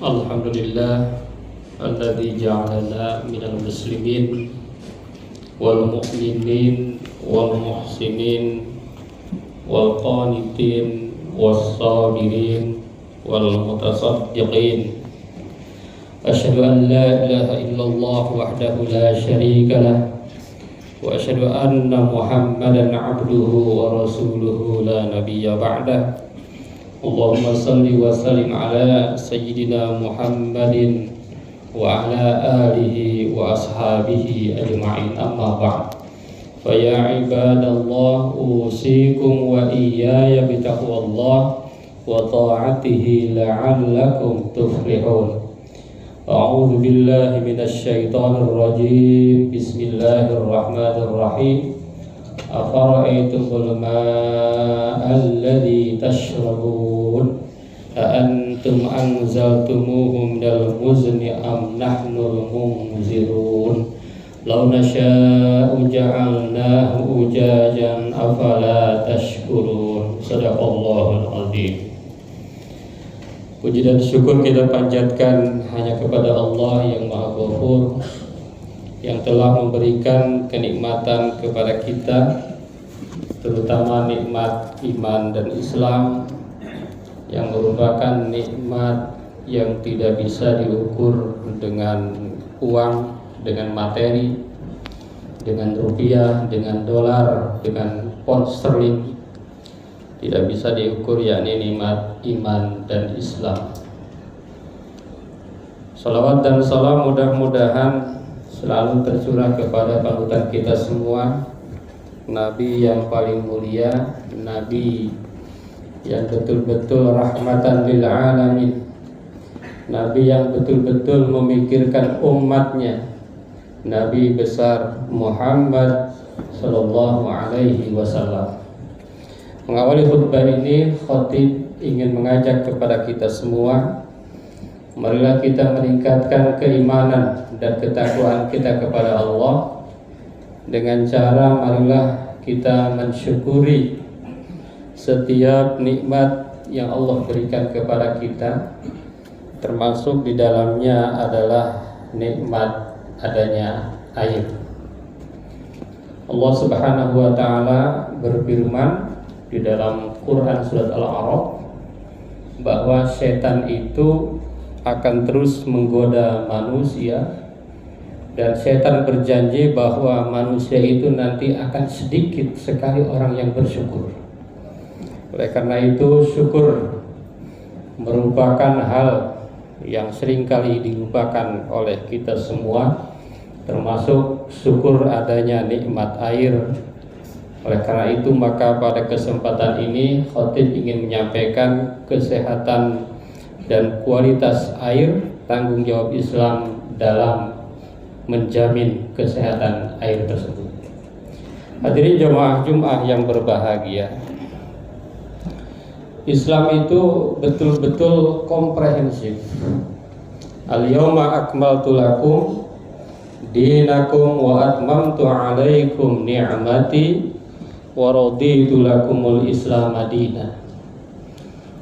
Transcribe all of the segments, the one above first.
Alhamdulillah alladzi ja'alana minal muslimin wal mu'minin wal muhsinin wal qanitin was sabirin wal mutasaddiqin. Asyhadu an la ilaha illallah wahdahu la syarika lah wa asyhadu anna Muhammadan abduhu wa rasuluhu la nabiyya ba'dah. Allahumma salli wa sallim ala sayyidina Muhammadin wa ala alihi wa ashabihi ajma'in, amma ba'd. Fa ya ibadallah, usikum wa iyaya bitaqwallah wa ta'atihi la'allakum tuflihun. A'udzu billahi minasy syaithanir rajim. Bismillahirrahmanirrahim. Afara'aytumul ma'a alladzi tashrabun antum anzaltumuhu minal muzni am nahnul munzirun law nasya'u ja'alnahu ujajan afala tashkurun. Shadaqallahul azim. Puji dan syukur kita panjatkan hanya kepada Allah yang Maha Ghafur, yang telah memberikan kenikmatan kepada kita, terutama nikmat iman dan Islam, yang merupakan nikmat yang tidak bisa diukur dengan uang, dengan materi, dengan rupiah, dengan dolar, dengan pound sterling. Tidak bisa diukur, yakni nikmat iman dan Islam. Salawat dan salam mudah-mudahan selalu tercurah kepada panutan kita semua, Nabi yang paling mulia, Nabi yang betul-betul rahmatan lil alamin, Nabi yang betul-betul memikirkan umatnya, Nabi besar Muhammad sallallahu alaihi wasallam. Mengawali khutbah ini, khatib ingin mengajak kepada kita semua, marilah kita meningkatkan keimanan dan ketakwaan kita kepada Allah dengan cara marilah kita mensyukuri setiap nikmat yang Allah berikan kepada kita, termasuk di dalamnya adalah nikmat adanya air. Allah Subhanahu wa taala berfirman di dalam Quran surat Al-A'raf bahwa setan itu akan terus menggoda manusia, dan setan berjanji bahwa manusia itu nanti akan sedikit sekali orang yang bersyukur. Oleh karena itu, syukur merupakan hal yang seringkali dilupakan oleh kita semua, termasuk syukur adanya nikmat air. Oleh karena itu, maka pada kesempatan ini khatib ingin menyampaikan kesehatan dan kualitas air, tanggung jawab Islam dalam menjamin kesehatan air tersebut. Hadirin jemaah Jumat yang berbahagia, Islam itu betul-betul komprehensif. Al-yawma akmaltu lakum dinakum wa atmamtu alaikum ni'mati wa raditu lakumul Islam madinah.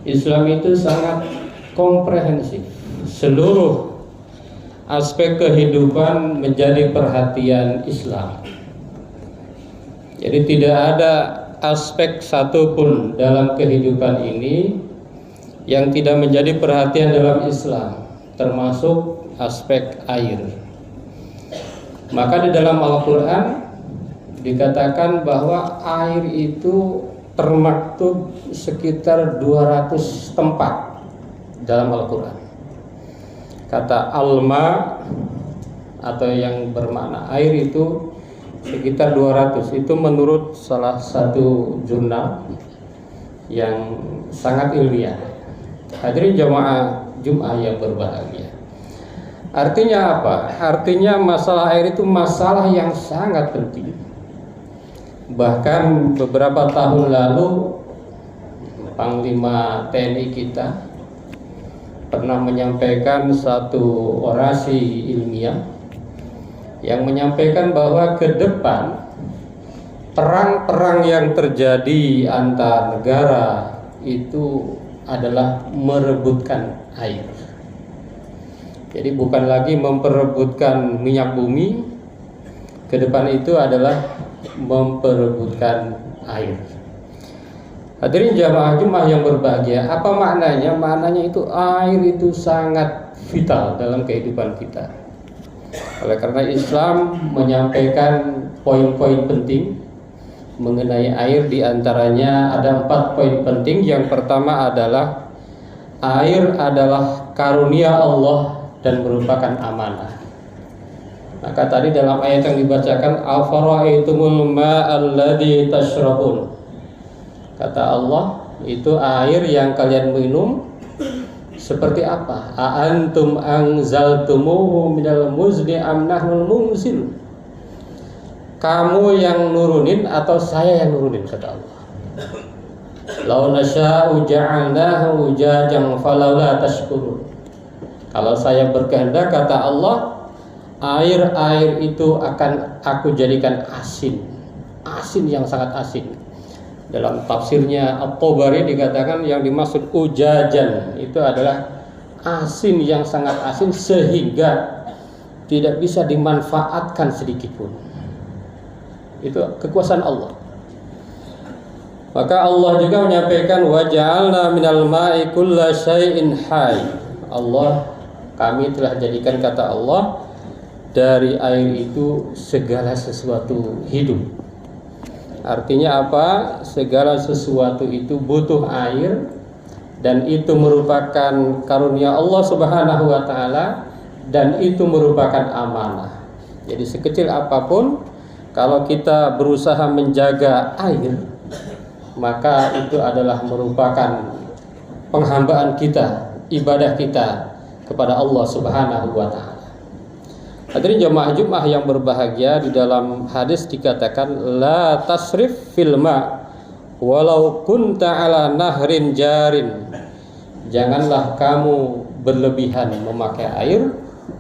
Islam itu sangat komprehensif. Seluruh aspek kehidupan menjadi perhatian Islam. Jadi tidak ada aspek satupun dalam kehidupan ini yang tidak menjadi perhatian dalam Islam, termasuk aspek air. Maka di dalam Al-Quran dikatakan bahwa air itu termaktub sekitar 200 tempat dalam Al-Quran. Kata alma atau yang bermakna air itu sekitar 200. Itu menurut salah satu jurnal yang sangat ilmiah. Hadirin jamaah Jumat yang berbahagia. Artinya apa? Artinya masalah air itu masalah yang sangat penting. Bahkan beberapa tahun lalu Panglima TNI kita pernah menyampaikan satu orasi ilmiah yang menyampaikan bahwa ke depan perang-perang yang terjadi antar negara itu adalah merebutkan air. Jadi bukan lagi memperebutkan minyak bumi, ke depan itu adalah memperebutkan air. Hadirin jamaah Jumat yang berbahagia, apa maknanya? Maknanya itu air itu sangat vital dalam kehidupan kita. Oleh karena Islam menyampaikan poin-poin penting mengenai air, diantaranya ada 4 poin penting. Yang pertama adalah air adalah karunia Allah dan merupakan amanah. Maka tadi dalam ayat yang dibacakan, afara'aitumul ma'alladzi tashrabun, kata Allah, itu air yang kalian minum seperti apa? A'antum anzaltumuhu minal muzni am nahnul munzil? Kamu yang nurunin atau saya yang nurunin, kata Allah. Lau nasya'u ja'alnahu ujajan falawla tashkurun. Kalau saya berkehendak, kata Allah, air itu akan aku jadikan asin yang sangat asin. Dalam tafsirnya At-Tabari dikatakan yang dimaksud ujajan itu adalah asin yang sangat asin sehingga tidak bisa dimanfaatkan sedikit pun. Itu kekuasaan Allah. Maka Allah juga menyampaikan wa ja'alna minal ma'i kulla syai'in hayy. Allah, kami telah jadikan, kata Allah, dari air itu segala sesuatu hidup. Artinya apa? Segala sesuatu itu butuh air, dan itu merupakan karunia Allah Subhanahu wa taala, dan itu merupakan amanah. Jadi sekecil apapun, kalau kita berusaha menjaga air, maka itu adalah merupakan penghambaan kita, ibadah kita kepada Allah Subhanahu wa taala. Hadirin jamaah Jumat yang berbahagia, di dalam hadis dikatakan la tasrif fil ma walau kunta ala nahrin jarin. Janganlah kamu berlebihan memakai air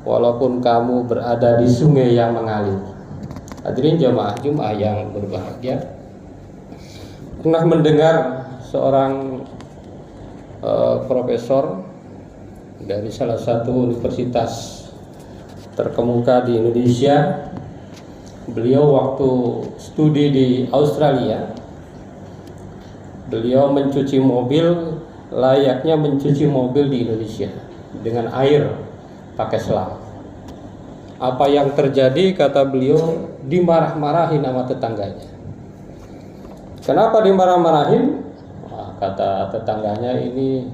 walaupun kamu berada di sungai yang mengalir. Hadirin jamaah Jumat yang berbahagia, pernah mendengar seorang profesor dari salah satu universitas terkemuka di Indonesia. Beliau waktu studi di Australia, beliau mencuci mobil layaknya mencuci mobil di Indonesia dengan air pakai selang. Apa yang terjadi, kata beliau, dimarah-marahin sama tetangganya. Kenapa dimarah-marahin? Kata tetangganya, ini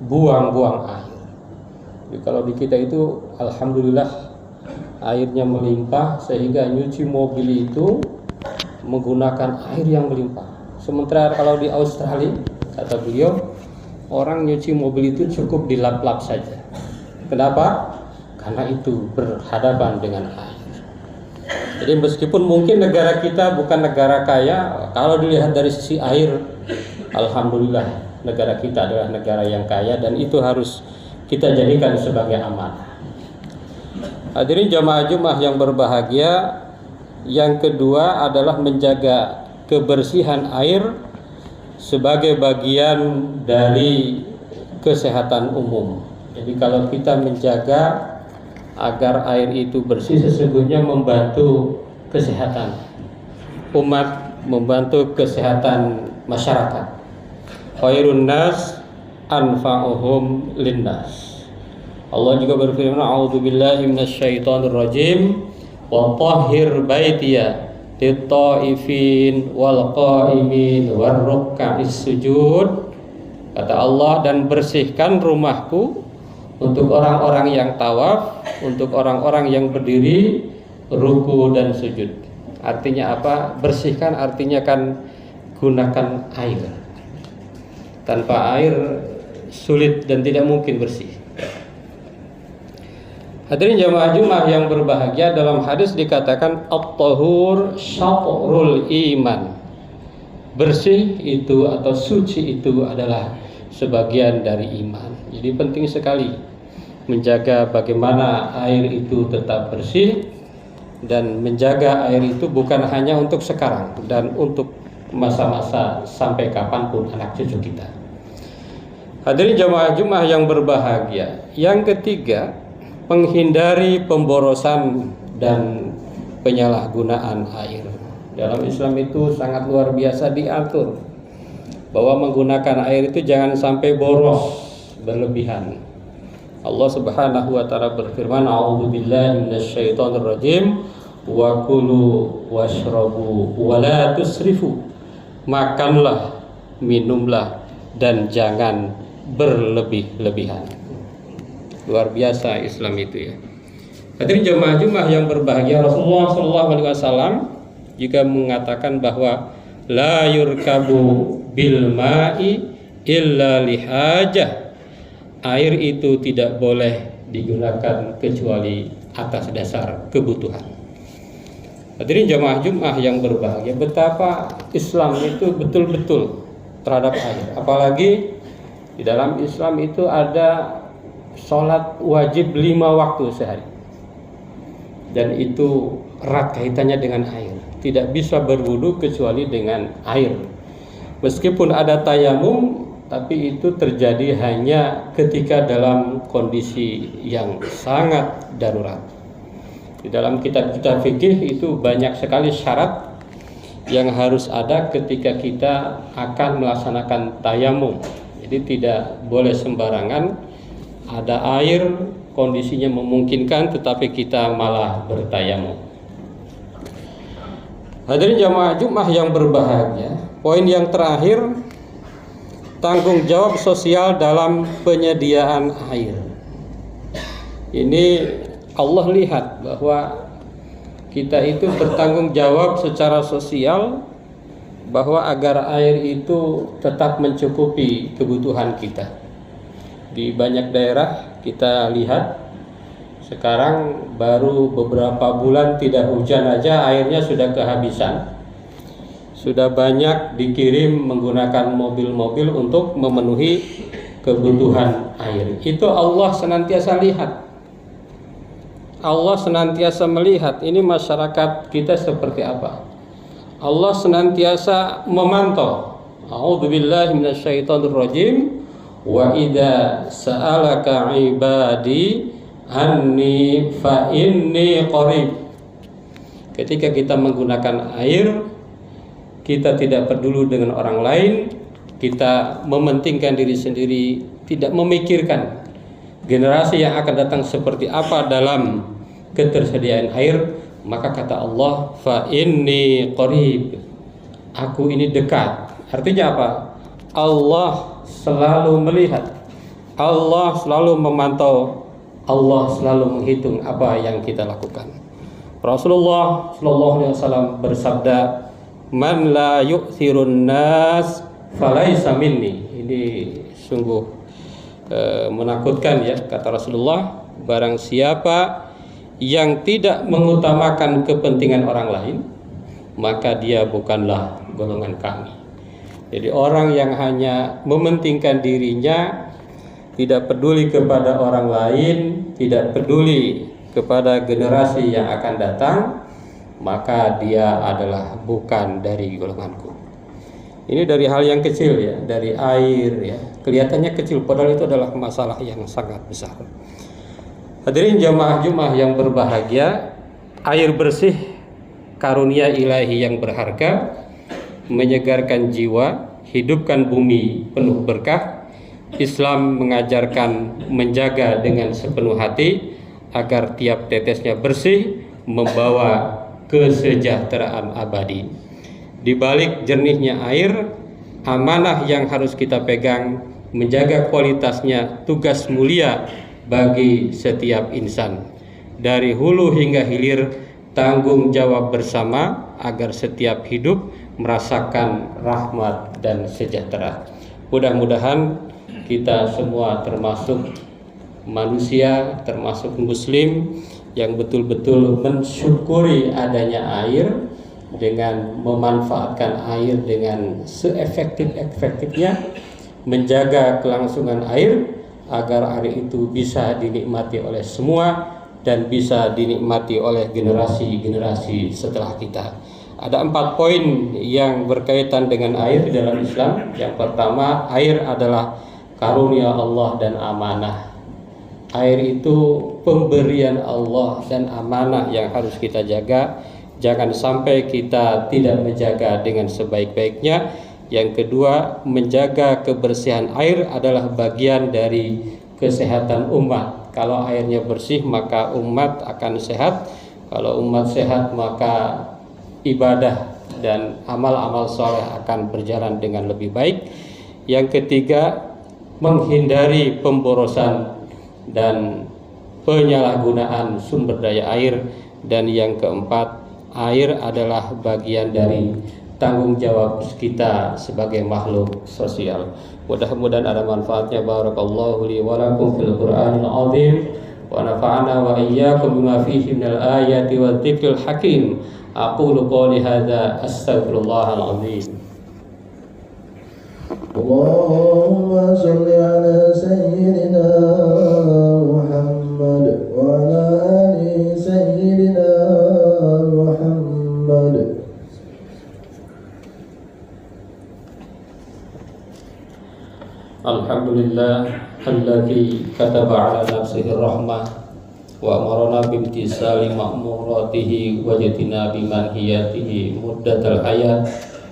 buang-buang air. Jadi kalau di kita itu alhamdulillah airnya melimpah, sehingga nyuci mobil itu menggunakan air yang melimpah. Sementara kalau di Australia, kata beliau, orang nyuci mobil itu cukup dilap-lap saja. Kenapa? Karena itu berhadapan dengan air. Jadi meskipun mungkin negara kita bukan negara kaya, kalau dilihat dari sisi air, alhamdulillah negara kita adalah negara yang kaya, dan itu harus kita jadikan sebagai amanah. Hadirin jamaah Jumat yang berbahagia, yang kedua adalah menjaga kebersihan air sebagai bagian dari kesehatan umum. Jadi kalau kita menjaga agar air itu bersih, sesungguhnya membantu kesehatan umat, membantu kesehatan masyarakat. Khairun nas anfa'uhum linnas. Allah juga berfirman, a'udzubillahi minasyaitonir rajim, wa tahhir baitiya lit-taifin wal qa'imin war ruk'is sujud. Kata Allah, dan bersihkan rumahku untuk orang-orang yang tawaf, untuk orang-orang yang berdiri ruku dan sujud. Artinya apa? Bersihkan artinya kan gunakan air. Tanpa air sulit dan tidak mungkin bersih. Hadirin jamaah Jumat yang berbahagia, dalam hadis dikatakan at-tahur syatrul iman. Bersih itu atau suci itu adalah sebagian dari iman. Jadi penting sekali menjaga bagaimana air itu tetap bersih, dan menjaga air itu bukan hanya untuk sekarang dan untuk masa-masa sampai kapanpun anak cucu kita. Hadirin jamaah Jumat yang berbahagia, yang ketiga menghindari pemborosan dan penyalahgunaan air. Dalam Islam itu sangat luar biasa diatur bahwa menggunakan air itu jangan sampai boros berlebihan. Allah Subhanahu wa taala berfirman, "A'udzubillahi minasyaitonir rajim, wa kulu washrabu wa la tusrifu." Makanlah, minumlah, dan jangan berlebih-lebihan. Luar biasa Islam itu ya. Hadirin jemaah yang berbahagia, Rasulullah SAW juga mengatakan bahwa la yurkabu bil ma'i illa lihajah. Air itu tidak boleh digunakan kecuali atas dasar kebutuhan. Hadirin jemaah yang berbahagia, betapa Islam itu betul-betul terhadap air. Apalagi di dalam Islam itu ada sholat wajib 5 waktu sehari, dan itu erat kaitannya dengan air. Tidak bisa berwudu kecuali dengan air. Meskipun ada tayamum, tapi itu terjadi hanya ketika dalam kondisi yang sangat darurat. Di dalam kitab-kitab fikih itu banyak sekali syarat yang harus ada ketika kita akan melaksanakan tayamum. Jadi tidak boleh sembarangan ada air, kondisinya memungkinkan, tetapi kita malah bertayamum. Hadirin jamaah Jumat yang berbahagia, poin yang terakhir, tanggung jawab sosial dalam penyediaan air. Ini Allah lihat bahwa kita itu bertanggung jawab secara sosial, bahwa agar air itu tetap mencukupi kebutuhan kita. Di banyak daerah kita lihat sekarang baru beberapa bulan tidak hujan aja airnya sudah kehabisan. Sudah banyak dikirim menggunakan mobil-mobil untuk memenuhi kebutuhan air. Itu Allah senantiasa lihat. Allah senantiasa melihat ini masyarakat kita seperti apa. Allah senantiasa memantau. A'udzubillahi minasyaitonir rajim. Wa idza sa'alaka 'ibadi anni fa inni qarib. Ketika kita menggunakan air, kita tidak peduli dengan orang lain, kita mementingkan diri sendiri, tidak memikirkan generasi yang akan datang seperti apa dalam ketersediaan air, maka kata Allah, fa inni qarib, aku ini dekat. Artinya apa? Allah selalu melihat, Allah selalu memantau, Allah selalu menghitung apa yang kita lakukan. Rasulullah SAW bersabda, "Man la yu'thirun nas falaisa minni." Ini sungguh menakutkan ya, kata Rasulullah. Barang siapa yang tidak mengutamakan kepentingan orang lain, maka dia bukanlah golongan kami. Jadi orang yang hanya mementingkan dirinya, tidak peduli kepada orang lain, tidak peduli kepada generasi yang akan datang, maka dia adalah bukan dari golonganku. Ini dari hal yang kecil ya, dari air ya. Kelihatannya kecil, padahal itu adalah masalah yang sangat besar. Hadirin jamaah Jumat yang berbahagia, air bersih karunia ilahi yang berharga, menyegarkan jiwa, hidupkan bumi penuh berkah. Islam mengajarkan menjaga dengan sepenuh hati agar tiap tetesnya bersih, membawa kesejahteraan abadi. Di balik jernihnya air, amanah yang harus kita pegang, menjaga kualitasnya tugas mulia bagi setiap insan. Dari hulu hingga hilir, tanggung jawab bersama agar setiap hidup merasakan rahmat dan sejahtera. Mudah-mudahan kita semua termasuk manusia, termasuk muslim yang betul-betul mensyukuri adanya air, dengan memanfaatkan air dengan seefektif-efektifnya, menjaga kelangsungan air agar air itu bisa dinikmati oleh semua dan bisa dinikmati oleh generasi-generasi setelah kita. Ada 4 poin yang berkaitan dengan air di dalam Islam. Yang pertama, air adalah karunia Allah dan amanah. Air itu pemberian Allah dan amanah yang harus kita jaga. Jangan sampai kita tidak menjaga dengan sebaik-baiknya. Yang kedua, menjaga kebersihan air adalah bagian dari kesehatan umat. Kalau airnya bersih maka umat akan sehat. Kalau umat sehat maka ibadah dan amal-amal soleh akan berjalan dengan lebih baik. Yang ketiga, menghindari pemborosan dan penyalahgunaan sumber daya air. Dan yang keempat, air adalah bagian dari tanggung jawab kita sebagai makhluk sosial. Mudah-mudahan ada manfaatnya. Barakallahu li wa lakum fil Qur'anil azim wa nafa'ana wa iyyakum bima fihi minal ayati wa dzikril hakim. Aqulu qouli hadza astaghfirullahal azim. Allahumma shalli ala sayyidina Muhammad wa ala ali sayyidina Muhammad. Alhamdulillah alladzi kataba ala nafsihi rahmah wa amarna bimtisali ma'muratihi wa jatina bimanhiyatihi muddatal hayat.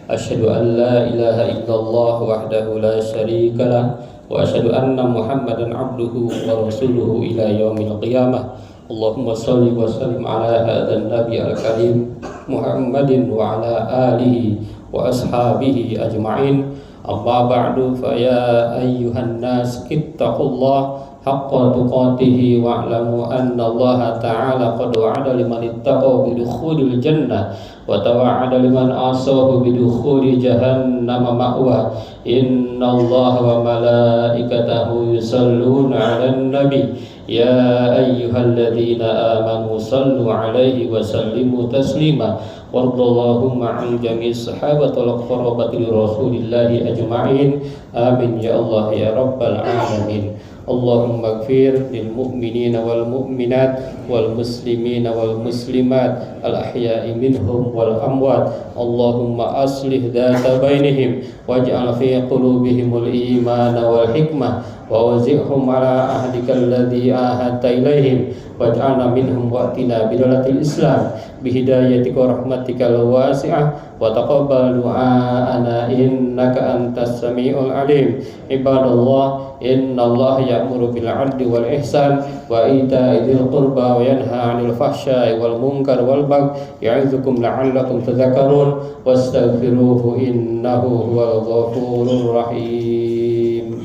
Asyhadu an la ilaha illallah wahdahu la syarika lah wa asyhadu anna Muhammadan abduhu wa rasuluhu ila yaumil qiyamah. Allahumma shalli wa sallim ala hadzal nabi al-karim Muhammadin wa ala alihi wa ashabihi ajma'in. Amma ba'du, fa ya ayyuhan nas ittaqullah haqqa tuqatih wa'lamu anna Allah ta'ala qad wa'ada liman ittaqa bidukhulil jannah wa tawa'ada liman asahu bidukhuli jahannama ma'wa. Inna Allah wa malaikatahu yusalluna 'alan nabi ya ayyuhalladzina amanu sallu 'alaihi wa sallimu taslima. Wardallahumma an jami'i sahabati wal qarabati li rasulillahi ajma'in. Amin ya Allah ya rabbal alamin. Allahumma ighfir lil mu'minina wal mu'minat wal muslimina wal muslimat al ahya'i minhum wal amwat. Allahumma aslih dhata bainihim waj'al fi qulubihimul imana wal hikmah wa wazihum ala ahdika alladhi ahadta ilaihim waj'alna minhum wa'tina bidalatil islam bihidayatika wa rahmatika al-wasi'ah wa taqabbal du'aana innaka antas sami'ul alim. Ibadallah, innallaha ya'muru bil 'adli wal ihsan wa ita'i dzil qurba wa yanha 'anil fahsya'i wal munkar wal baghi ya'izukum la'allakum tadhakkarun wastaghfiruhu innahu huwal ghafurur rahim.